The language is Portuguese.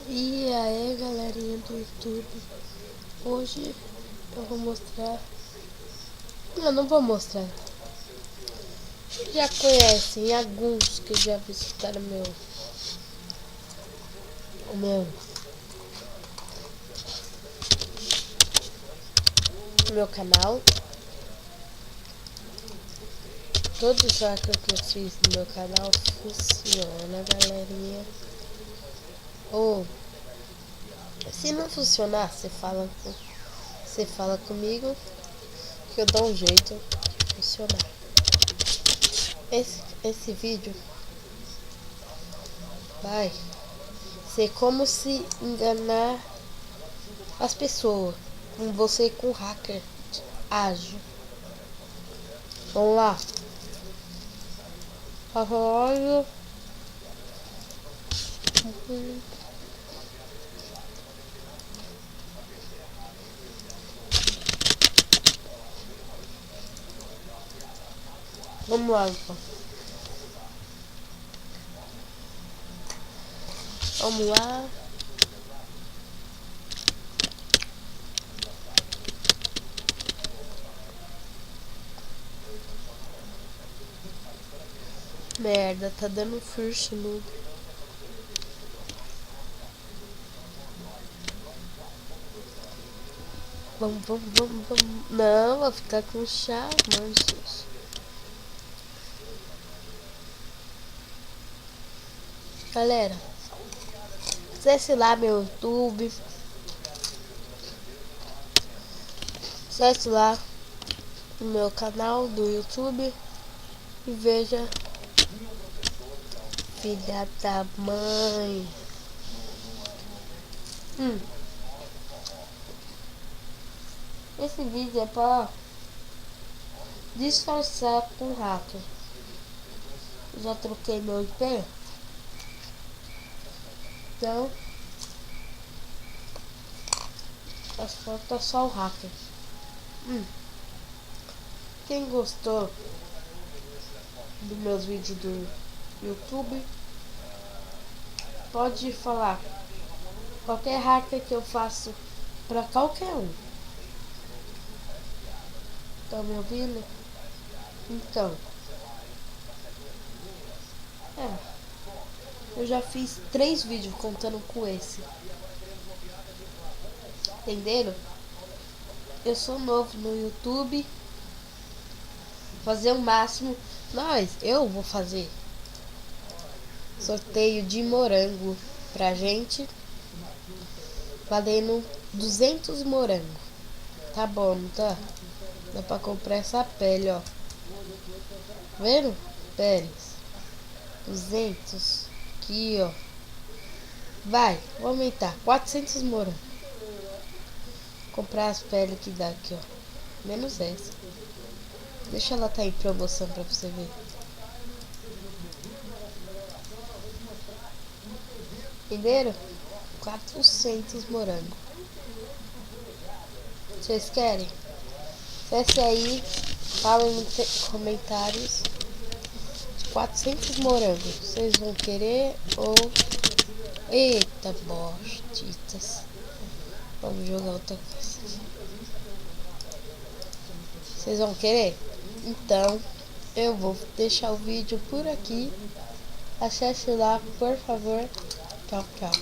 E aí, galerinha do YouTube, hoje eu vou mostrar, não vou mostrar, já conhecem alguns que já visitaram o meu canal. Todos os jogos que eu fiz no meu canal funciona, galerinha. Ou se não funcionar, você fala comigo que eu dou um jeito de funcionar. Esse vídeo vai ser como se enganar as pessoas com você, com hacker ágil. Vamos lá. Olha. Vamos lá, então. Vamos lá. Merda, tá dando first no... Vamos. Não, vou ficar com chá, mansos. Galera, acesse lá meu YouTube. Acesse lá o meu canal do YouTube e veja. Filha da mãe. Esse vídeo é pra disfarçar com hacker. Já troquei meu IP. Então as fotos só o hacker. Quem gostou dos meus vídeos do YouTube pode falar qualquer hacker que eu faço pra qualquer um. Estão me ouvindo? Então, eu já fiz 3 vídeos contando com esse. Entenderam? Eu sou novo no YouTube. Fazer o máximo. Eu vou fazer sorteio de morango pra gente, valendo 200 morangos. Tá bom, não tá? Dá pra comprar essa pele, ó. Vendo? Peles. 200. Aqui, ó. Vai, vou aumentar. 400 morangos. Comprar as peles que dá aqui, ó. Menos essa. Deixa ela tá em promoção pra você ver. Entenderam? 400 morangos. Vocês querem? Acesse aí, falem nos comentários. 400 morangos. Vocês vão querer ou... Eita, bostitas. Vamos jogar outra coisa. Vocês vão querer? Então, eu vou deixar o vídeo por aqui. Acesse lá, por favor. Tchau, tchau.